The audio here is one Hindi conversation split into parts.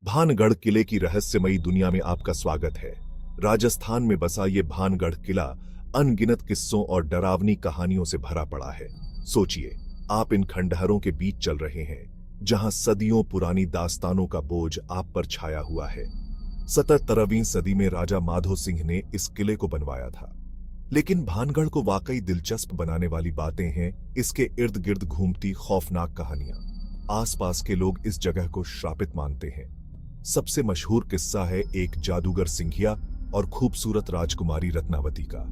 भानगढ़ किले की रहस्यमयी दुनिया में आपका स्वागत है। राजस्थान में बसा ये भानगढ़ किला अनगिनत किस्सों और डरावनी कहानियों से भरा पड़ा है। सोचिए, आप इन खंडहरों के बीच चल रहे हैं, जहां सदियों पुरानी दास्तानों का बोझ आप पर छाया हुआ है। 17वीं सदी में राजा माधो सिंह ने इस किले को बनवाया था। लेकिन भानगढ़ को वाकई दिलचस्प बनाने वाली बातें हैं इसके इर्द गिर्द घूमती खौफनाक कहानियां। आसपास के लोग इस जगह को श्रापित मानते हैं। सबसे मशहूर किस्सा है एक जादूगर सिंघिया और खूबसूरत राजकुमारी रत्नावती का।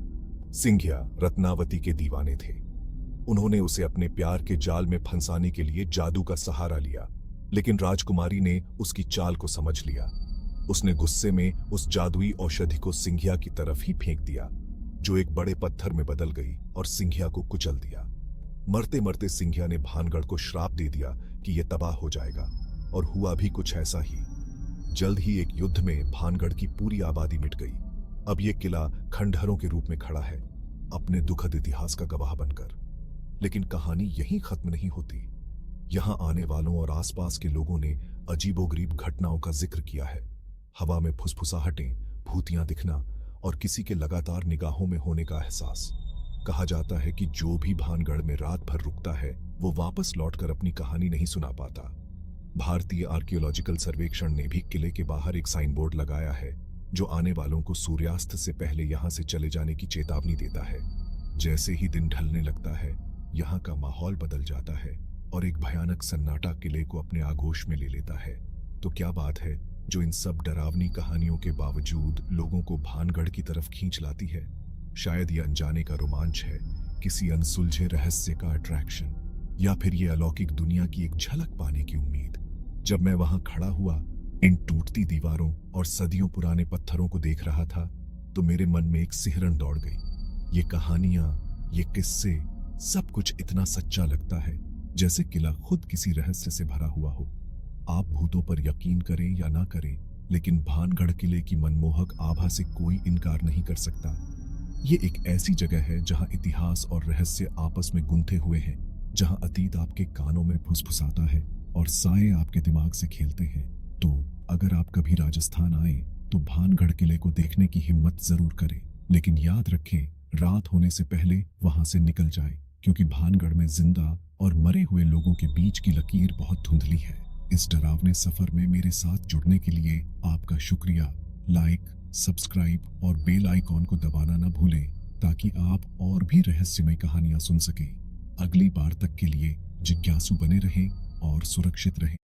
सिंघिया रत्नावती के दीवाने थे। उन्होंने उसे अपने प्यार के जाल में फंसाने के लिए जादू का सहारा लिया, लेकिन राजकुमारी ने उसकी चाल को समझ लिया। उसने गुस्से में उस जादुई औषधि को सिंघिया की तरफ ही फेंक दिया, जो एक बड़े पत्थर में बदल गई और सिंघिया को कुचल दिया। मरते मरते सिंघिया ने भानगढ़ को श्राप दे दिया कि यह तबाह हो जाएगा, और हुआ भी कुछ ऐसा ही। जल्द ही एक युद्ध में भानगढ़ की पूरी आबादी मिट गई। अब यह किला खंडहरों के रूप में खड़ा है, अपने दुखद इतिहास का गवाह बनकर। लेकिन कहानी यहीं खत्म नहीं होती। यहां आने वालों और आसपास के लोगों ने अजीबोगरीब घटनाओं का जिक्र किया है। हवा में फुसफुसाहटें, भूतियां दिखना और किसी के लगातार निगाहों में होने का एहसास। कहा जाता है कि जो भी भानगढ़ में रात भर रुकता है, वो वापस लौटकर अपनी कहानी नहीं सुना पाता। भारतीय आर्कियोलॉजिकल सर्वेक्षण ने भी किले के बाहर एक साइन बोर्ड लगाया है, जो आने वालों को सूर्यास्त से पहले यहां से चले जाने की चेतावनी देता है। जैसे ही दिन ढलने लगता है, यहाँ का माहौल बदल जाता है और एक भयानक सन्नाटा किले को अपने आगोश में ले लेता है। तो क्या बात है जो इन सब डरावनी कहानियों के बावजूद लोगों को भानगढ़ की तरफ खींच लाती है? शायद ये अनजाने का रोमांच है, किसी अनसुलझे रहस्य का अट्रैक्शन, या फिर ये अलौकिक दुनिया की एक झलक पाने की उम्मीद। जब मैं वहां खड़ा हुआ, इन टूटती दीवारों और सदियों पुराने पत्थरों को देख रहा था, तो मेरे मन में एक सिहरन दौड़ गई। ये कहानियां, ये किस्से, सब कुछ इतना सच्चा लगता है, जैसे किला खुद किसी रहस्य से भरा हुआ हो। आप भूतों पर यकीन करें या ना करें, लेकिन भानगढ़ किले की मनमोहक आभा से कोई इनकार नहीं कर सकता। ये एक ऐसी जगह है जहां इतिहास और रहस्य आपस में गुंथे हुए हैं, जहां अतीत आपके कानों में फुसफुसाता है और साए आपके दिमाग से खेलते हैं। तो अगर आप कभी राजस्थान आए, तो भानगढ़ किले को देखने की हिम्मत जरूर करें, लेकिन याद रखें, रात होने से पहले वहां से निकल जाएं, क्योंकि भानगढ़ में जिंदा और मरे हुए लोगों के बीच की लकीर बहुत धुंधली है। इस डरावने सफर में मेरे साथ जुड़ने के लिए आपका शुक्रिया। लाइक, सब्सक्राइब और बेल आइकॉन को दबाना न भूलें, ताकि आप और भी रहस्यमय कहानियां सुन सकें। अगली बार तक के लिए जिज्ञासु बने रहें और सुरक्षित रहें।